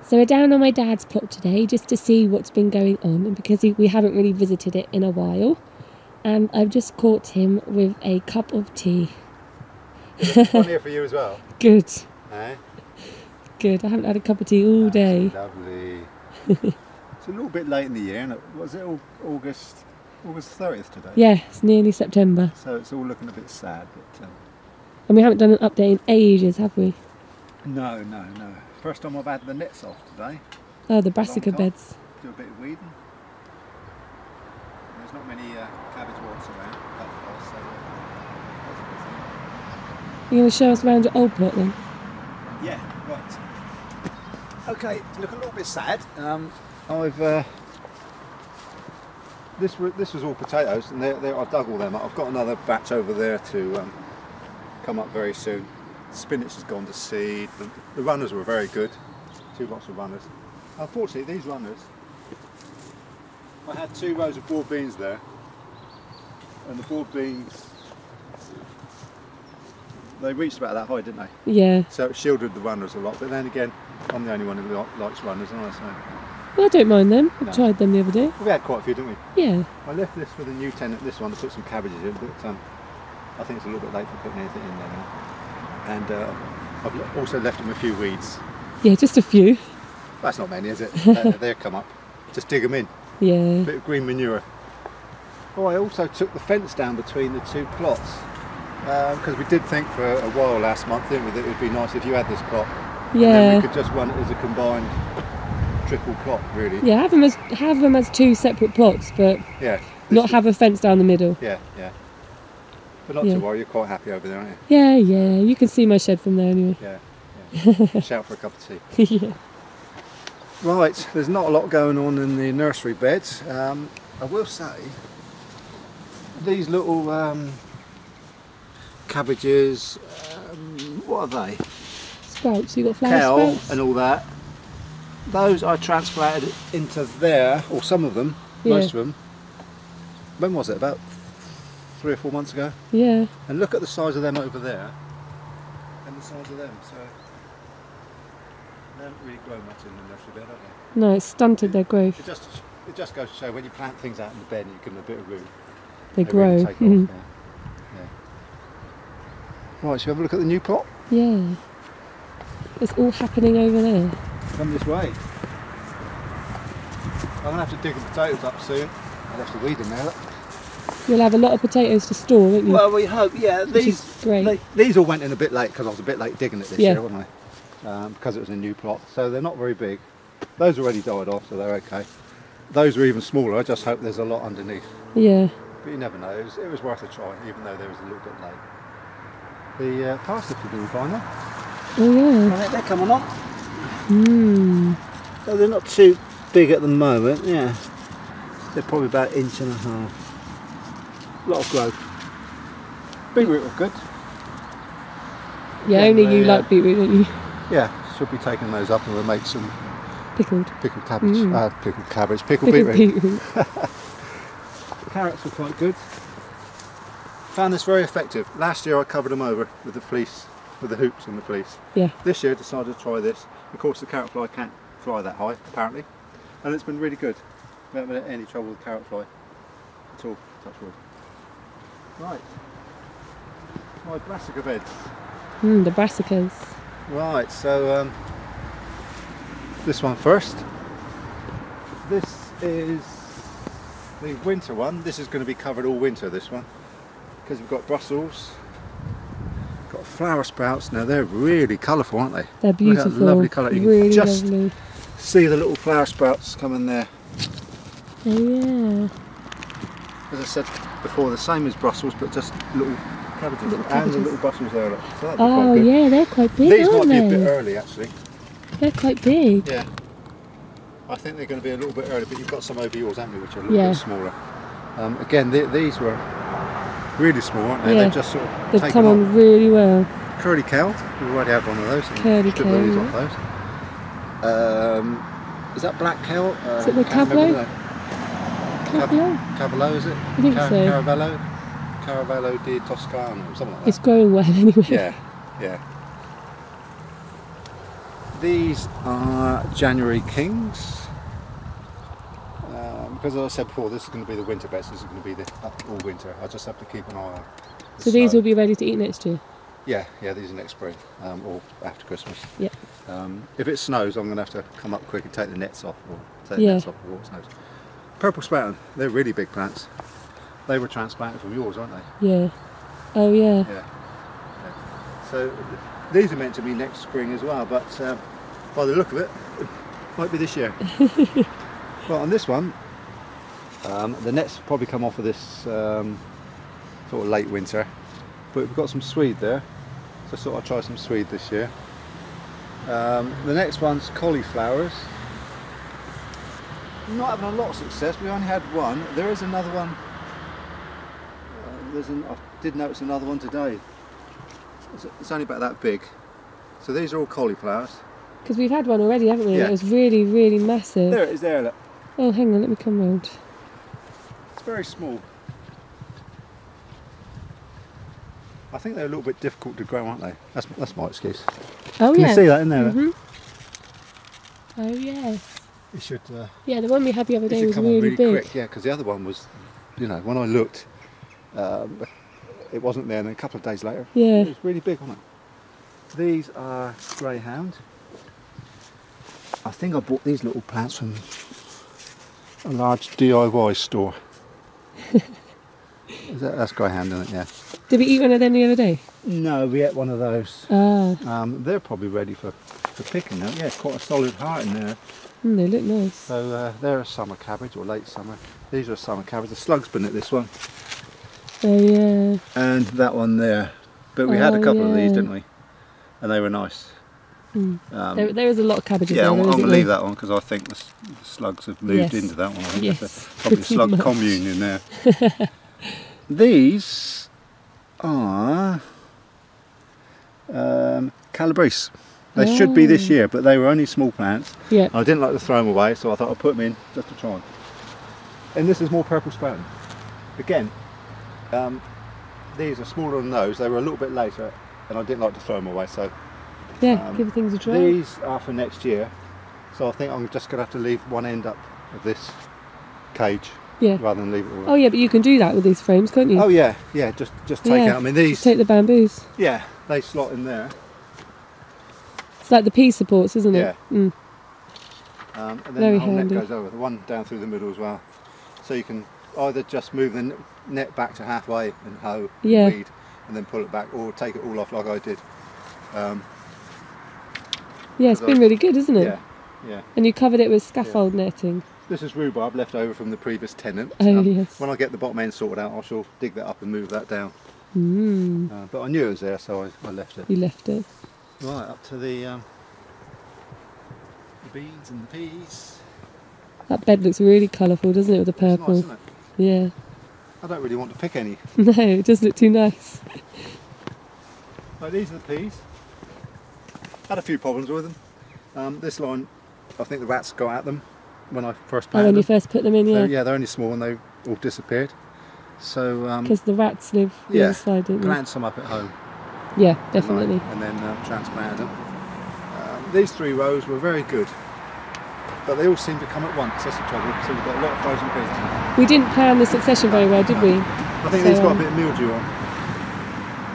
So we're down on my dad's plot today just to see what's been going on, and because we haven't really visited it in a while. And I've just caught him with a cup of tea. One here for you as well. Good. Eh? Good. I haven't had a cup of tea all day. Lovely. It's a little bit late in the year, isn't it? Was it August 30th today? Yeah, it's nearly September. So it's all looking a bit sad. But, and we haven't done an update in ages, have we? No. First time I've had the nets off today. Oh, the brassica beds. Do a bit of weeding. There's not many cabbage walks around that far, so that's a good thing. You're going to show us around your old plot then? Yeah, right. Okay, it's looking a little bit sad. This was all potatoes, and I've dug all them up. I've got another batch over there to come up very soon. Spinach has gone to seed. The runners were very good. 2 lots of runners. Unfortunately, these runners, I had 2 rows of board beans there, and the board beans, they reached about that high, didn't they? Yeah. So it shielded the runners a lot, but then again, I'm the only one who likes runners, aren't I? So. Well, I don't mind them. I tried them the other day. We had quite a few, didn't we? Yeah. I left this for the new tenant, this one, to put some cabbages in, but I think it's a little bit late for putting anything in there now. And I've also left them a few weeds. Yeah, just a few. That's not many, is it? They'll come up. Just dig them in. Yeah. Bit of green manure. Oh, I also took the fence down between the 2 plots. Because we did think for a while last month, didn't we, that it would be nice if you had this plot. Yeah. And then we could just run it as a combined triple plot, really. Yeah, have them as 2 separate plots, but yeah, not have a fence down the middle. Yeah. But not to worry, you're quite happy over there, aren't you? Yeah. You can see my shed from there anyway. Yeah. Shout for a cup of tea. Yeah. Right, there's not a lot going on in the nursery beds. I will say, these little cabbages, what are they? Sprouts, you got flower Kale sprouts? and all that. Those I transplanted into there, or some of them, most of them. When was it? About 3 or 4 months ago. Yeah. And look at the size of them over there, and the size of them. So they haven't really grown much in the nursery bed, have they? No, it's stunted their growth. It just goes to show when you plant things out in the bed and you give them a bit of room, They grow. Really take off, yeah. Right, shall we have a look at the new plot? Yeah. It's all happening over there. Come this way. I'm going to have to dig the potatoes up soon. I'll have to weed them now. You'll have a lot of potatoes to store, won't you? Well, we hope, yeah. These great. These all went in a bit late because I was a bit late digging it this year, wasn't I? Because it was a new plot, so they're not very big. Those already died off, so they're okay. Those are even smaller. I just hope there's a lot underneath. Yeah. But you never know. It was worth a try, even though there was a little bit late. The parsnips are doing fine now. Oh yeah. Right, they're coming up. So they're not too big at the moment. Yeah. They're probably about 1.5 inches. A lot of growth. Beetroot was good. Yeah, only you like beetroot, don't you? Yeah, should be taking those up and we'll make some pickled cabbage. Pickled beetroot. Carrots were quite good. Found this very effective. Last year I covered them over with the fleece, with the hoops and the fleece. Yeah. This year I decided to try this. Of course the carrot fly can't fly that high, apparently. And it's been really good. We haven't had any trouble with carrot fly at all, touch wood. Right. My brassica beds. The brassicas. Right, so this one first. This is the winter one. This is going to be covered all winter, this one. Because we've got Brussels, got flower sprouts. Now they're really colourful, aren't they? They're beautiful. Look at that lovely colour. You really can just lovely. see the little flower sprouts coming there. Oh yeah. As I said before, the same as Brussels, but just little cabbages. And the little Brussels there. Look. So that'd be quite good. Yeah, they're quite big. These aren't might they? be a bit early, actually. They're quite big. Yeah. I think they're going to be a little bit early, but you've got some over yours, haven't you, which are a little bit smaller. Again, these were really small, aren't they? Yeah. They've just sort of They've taken come on off. really well. Curly kale, we've already had one of those. Curly kale. Lilies off those. Is that black kale? Is it the Cavolo? Cavolo, is it? I think so. Caravello di Toscano, something like that. It's growing well anyway. Yeah. These are January Kings. Because as I said before, this is going to be the winter beds. This is going to be the all winter. I just have to keep an eye on. So these will be ready to eat next year? Yeah, these are next spring, or after Christmas. Yep. If it snows, I'm going to have to come up quick and take the nets off, or take the nets off before it snows. Purple Spatten, they're really big plants. They were transplanted from yours, aren't they? Yeah. Oh yeah. Yeah. So these are meant to be next spring as well, but by the look of it, it might be this year. Well, on this one, the nets probably come off of this sort of late winter, but we've got some swede there, so I thought I'd try some swede this year. The next one's cauliflowers. Not having a lot of success. We only had one. There is another one. I did notice another one today. It's only about that big. So these are all cauliflowers. Because we've had one already, haven't we? Yeah. It was really, really massive. There it is there, look. Oh, hang on, let me come round. It's very small. I think they're a little bit difficult to grow, aren't they? That's my excuse. Oh, Can yeah. you see that in there? Oh, yeah. It should. Yeah, the one we had the other day was come on really big. quick. Yeah, because the other one was, when I looked, it wasn't there, and then a couple of days later, Yeah. it was really big, wasn't it? These are greyhound. I think I bought these little plants from a large DIY store. That's greyhound, isn't it? Yeah. Did we eat one of them the other day? No, we ate one of those. Ah. They're probably ready for picking now. Yeah, quite a solid heart in there. They look nice. So they're a summer cabbage, or late summer. These are a summer cabbage. The slug's been at this one. Oh, yeah. And that one there. But we had a couple of these, yeah. didn't we? And they were nice. There is a lot of cabbages Yeah, there. I'm going to isn't leave there? that one because I think the slugs have moved Yes. into that one. I think Yes, there's probably a pretty slug much. commune in there. These are Calabrese. They should be this year, but they were only small plants. Yeah. I didn't like to throw them away, so I thought I'd put them in just to try them. And this is more Purple Spatten. Again, these are smaller than those. They were a little bit later, and I didn't like to throw them away. So Yeah, give things a try. these are for next year. So I think I'm just going to have to leave one end up of this cage rather than leave it all. Oh yeah, but you can do that with these frames, can't you? Oh yeah, just take out. I mean these. Just take the bamboos. Yeah, they slot in there. It's like the P supports, isn't it? Yeah. Mm. And then Very the whole handy. net goes over. The one down through the middle as well. So you can either just move the net back to halfway and hoe and weed, and then pull it back, or take it all off like I did. Yeah, it's been really good, isn't it? Yeah. And you covered it with scaffold netting. This is rhubarb left over from the previous tenant. Oh, yes. When I get the bottom end sorted out, I shall dig that up and move that down. But I knew it was there, so I left it. You left it. Right, up to the beans and the peas. That bed looks really colourful, doesn't it, with the It's nice, purple? isn't it? Yeah. I don't really want to pick any. No, it does look too nice. Right, these are the peas. Had a few problems with them. This line, I think the rats got at them when I first Oh, planted when you them. first put them in, yeah. They're only small and they all disappeared. So Because the rats live the other side, don't they? plant some up at home. Yeah, definitely. And then transplanted them. These 3 rows were very good, but they all seem to come at once. That's the trouble. So we've got a lot of frozen peas. We didn't plan the succession very well, did we? I think So, these got a bit of mildew on.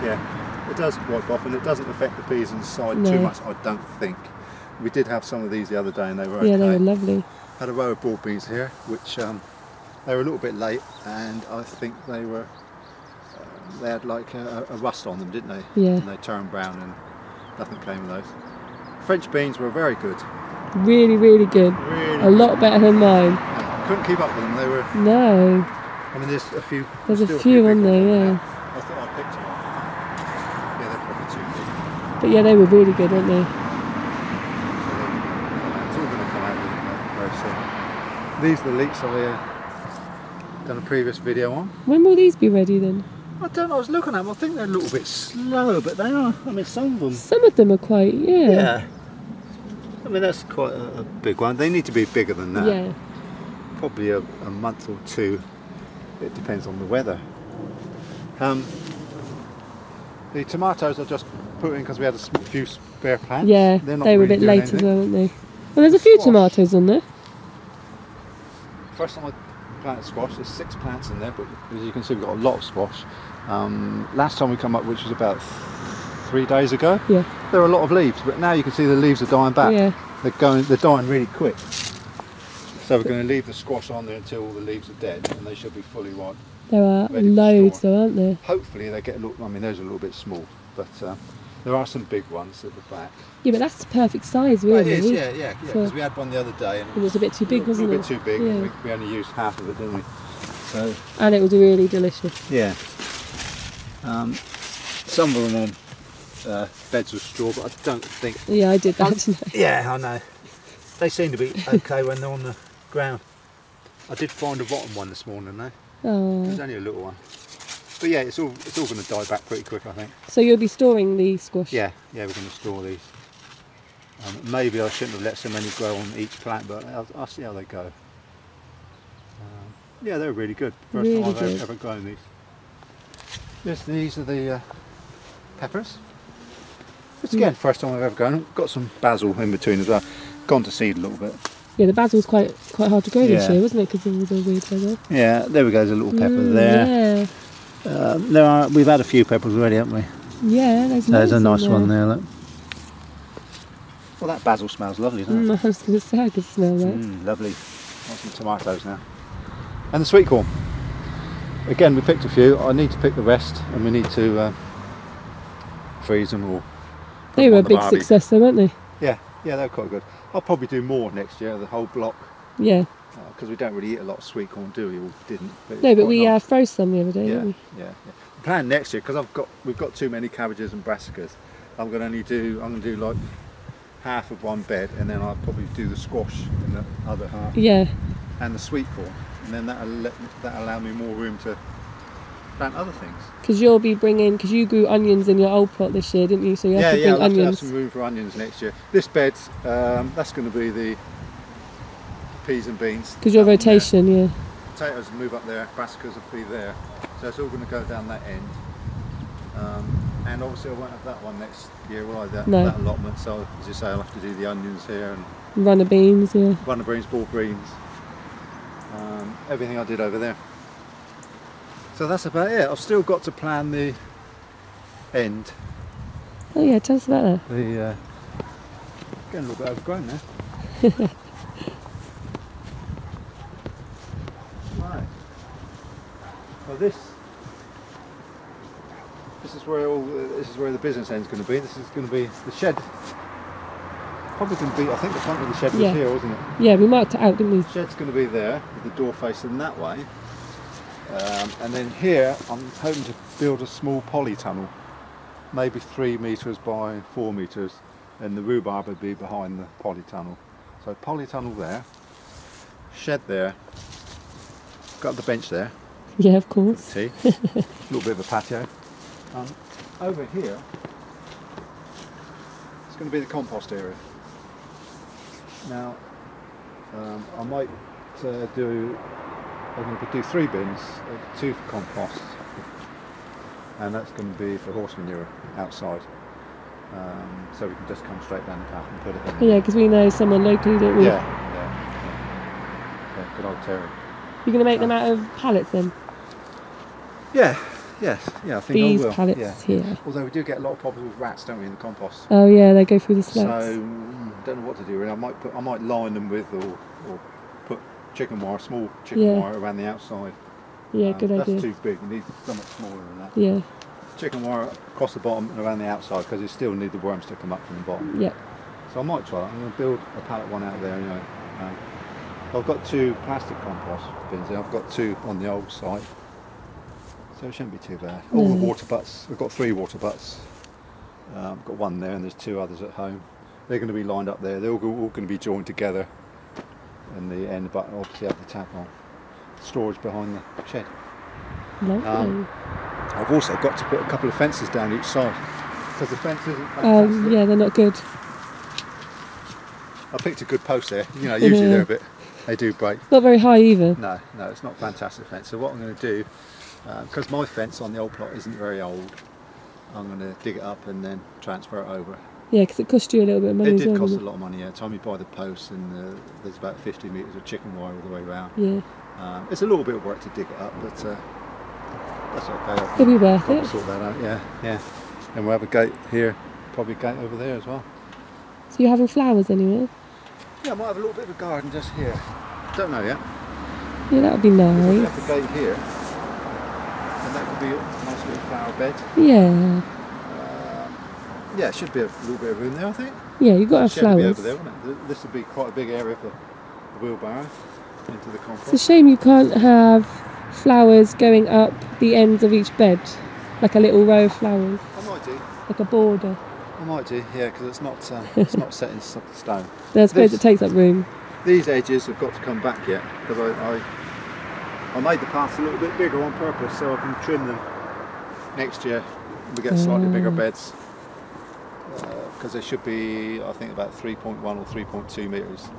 Yeah, it does wipe off, and it doesn't affect the peas inside too No. much, I don't think. We did have some of these the other day, and they were okay. Yeah, they were lovely. Had a row of broad beans here, which they were a little bit late, and I think they were they had like a rust on them, didn't they? Yeah. And they turned brown, and nothing came of those. French beans were very good. Really, really good. Really A lot better than mine. good. Couldn't keep up with them. They were. No. I mean, there's a few. There's a still few big on there, ones yeah. I thought I picked them. Yeah, they're probably too big. But yeah, they were really good, weren't they? It's all going to come out very soon. These are the leeks I've done a previous video on. When will these be ready then? I don't know, I was looking at them, I think they're a little bit slow, but they are. I mean, some of them. Some of them are quite, Yeah. I mean, that's quite a big one. They need to be bigger than that. Yeah. Probably a month or 2. It depends on the weather. The tomatoes I just put in because we had a few spare plants. Yeah, They're not they were a really bit doing late anything. as well, weren't they? Well, there's a few Squash. tomatoes on there. First time I planted squash, there's 6 plants in there, but as you can see we've got a lot of squash. Last time we come up, which was about 3 days ago, Yeah. there were a lot of leaves, but now you can see the leaves are dying back. Yeah. They're dying really quick. So we're going to leave the squash on there until all the leaves are dead, and they should be fully ripe. There are Ready to loads store. though, aren't there? Hopefully they get a little, I mean those are a little bit small, but there are some big ones at the back. Yeah, but that's the perfect size, really. Well, it is, yeah, So- because we had one the other day and It was a bit too big, a little wasn't bit it? too big. Yeah. We only used half of it, didn't we? So And it was really delicious. yeah, some of them on beds of straw, but I don't think. Yeah, I did that, didn't I? Yeah, I know. They seem to be okay when they're on the ground. I did find a rotten one this morning though. It Oh. was only a little one. But yeah, it's all going to die back pretty quick, I think. So you'll be storing the squash? Yeah, we're going to store these. Maybe I shouldn't have let so many grow on each plant, but I'll see how they go. Yeah, they're really good. First Really time I've good. ever grown these. These are the peppers. It's again, first time I've ever grown them. Got some basil in between as well. Gone to seed a little bit. Yeah, the basil's quite hard to grow this Yeah. year, wasn't it? Because of all the weird weather. Yeah, there we go. There's a little pepper there. Yeah, We've had a few peppers already, haven't we? yeah, There's loads a in nice one there. Look. Well, that basil smells lovely, doesn't it? I was going to say I could smell that. Lovely. Want some tomatoes now. And the sweet corn. Again, we picked a few. I need to pick the rest, and we need to freeze them or. put They them were on a the big barbie. success though, weren't they? Yeah, they're quite good. I'll probably do more next year. The whole block, Yeah. because we don't really eat a lot of sweet corn, do we? Or didn't. It's No, but quite we nice. froze some the other day, Yeah, didn't we? yeah. The plan next year, because we've got too many cabbages and brassicas. I'm going to do like half of one bed, and then I'll probably do the squash in the other half, Yeah. and the sweet corn, and then that'll allow me more room to plant other things. Because you'll be bringing, because you grew onions in your old plot this year, didn't you? So you have to bring I'll have to have onions. some room for onions next year. This bed, that's going to be the peas and beans. Because your That one there. rotation, yeah. Potatoes will move up there, brassicas will be there, so it's all going to go down that end. And obviously I won't have that one next year, will I? That allotment. So as you say, I'll have to do the onions here and Runner beans, yeah. runner beans, ball greens, everything I did over there. So that's about it. I've still got to plan the end. Oh yeah, tell us about that. The getting a little bit overgrown now. Right. Well, this is where the business end's going to be. This is going to be the shed. Probably going to be. I think the front of the shed was Yeah. here, wasn't it? Yeah, we marked it out, didn't we? The shed's going to be there with the door facing that way. And then here, I'm hoping to build a small polytunnel, maybe 3 metres by 4 metres, and the rhubarb would be behind the polytunnel. So polytunnel there, shed there, got the bench there, Yeah, of course. tea, a little bit of a patio. Over here, it's going to be the compost area. Now, I might I'm going to do 3 bins, 2 for compost, and that's going to be for horse manure outside. So we can just come straight down the path and put it in. Yeah, because we know someone locally, don't we? Yeah, good old Terry. You're going to make them out of pallets then? Yeah, I think These I will. pallets Yeah. here. Although we do get a lot of problems with rats, don't we, in the compost? Oh yeah, they go through the slats. So don't know what to do really. I might line them with or put chicken wire, small chicken wire around the outside. Yeah, good idea. That's too big. It needs something smaller than that. Yeah, Chicken wire across the bottom and around the outside because you still need the worms to come up from the bottom. yeah. So I might try that. I'm going to build a pallet one out there anyway. I've got 2 plastic compost bins there. I've got 2 on the old site. So it shouldn't be too bad. All the water butts, I've got 3 water butts. I've got 1 there and there's 2 others at home. They're going to be lined up there. They're all going to be joined together in the end, but obviously have the tap on. Storage behind the shed. Lovely. I've also got to put a couple of fences down each side because the fence isn't fantastic. Yeah, they're not good. I picked a good post there. You know, usually they do break. It's not very high either. No, it's not a fantastic fence. So what I'm going to do, because my fence on the old plot isn't very old, I'm going to dig it up and then transfer it over. Yeah, because it cost you a little bit of money It as did well, cost a didn't lot of money, yeah. Time you buy the posts and there's about 50 metres of chicken wire all the way around. Yeah. It's a little bit of work to dig it up, but that's okay. It'll be worth I'll it. sort that out, yeah. And we'll have a gate here, probably a gate over there as well. So you're having flowers anywhere? Yeah, I might have a little bit of a garden just here. Don't know yet. Yeah, that would be If we nice. have the gate here, and that could be a nice little flower bed. Yeah. Yeah, it should be a little bit of room there, I think. Yeah, you've got to have Shed will be flowers. over there, wouldn't it? This would be quite a big area for the wheelbarrow into the compost. It's a shame you can't have flowers going up the ends of each bed, like a little row of flowers, I might do. like a border. I might do, yeah, because it's not set in stone. I suppose it takes up room. These edges have got to come back yet, because I made the paths a little bit bigger on purpose so I can trim them next year. We get slightly bigger beds, because they should be, I think, about 3.1 or 3.2 metres,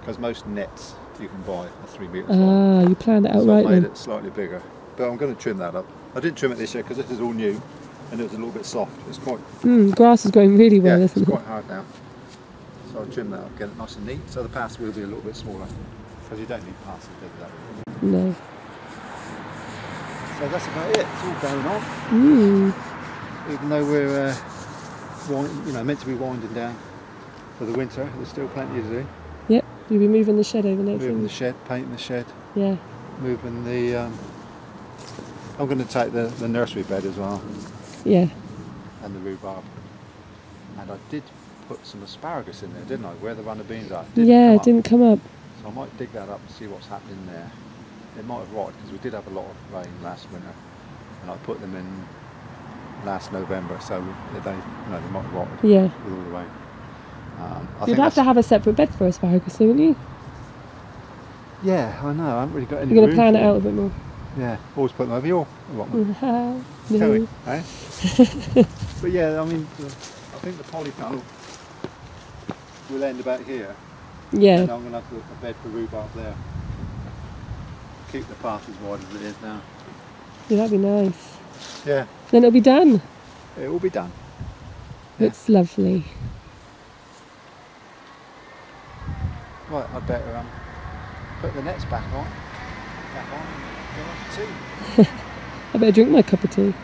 because most nets you can buy are 3 metres long. Ah, you planned it out So right I made then. it slightly bigger, but I'm going to trim that up. I didn't trim it this year because this is all new and it was a little bit soft. It's quite, Grass is growing really well, it's isn't it? quite hard now. So I'll trim that up, get it nice and neat, so the paths will be a little bit smaller, because you don't need paths as big as that. No. So that's about it. It's all going on. Even though we're meant to be winding down for the winter, there's still plenty to do. Yep, you'll be moving the shed over next Moving week. the shed, painting the shed, Yeah. moving the. I'm going to take the nursery bed as well, Yeah. and the rhubarb. And I did put some asparagus in there, didn't I? Where the runner beans are. Yeah, it didn't come up. So I might dig that up and see what's happening there. It might have rotted because we did have a lot of rain last winter, and I put them in last November, so they might have rotted Yeah. with all the rain. You'd have to have a separate bed for asparagus, wouldn't you? Yeah, I know. I haven't really got any. You're going to room plan for it out a them. bit more. Yeah, always put them over your allotment. How? Tell me, No. eh? But yeah, I mean, I think the polytunnel will end about here. Yeah. And I'm going to have a bed for rhubarb there. Keep the path as wide as it is now. Yeah, that'd be nice. Yeah, Then it'll be done. it will be done. Yeah. Looks lovely. Right, I better put the nets back on and go on to tea. I better drink my cup of tea.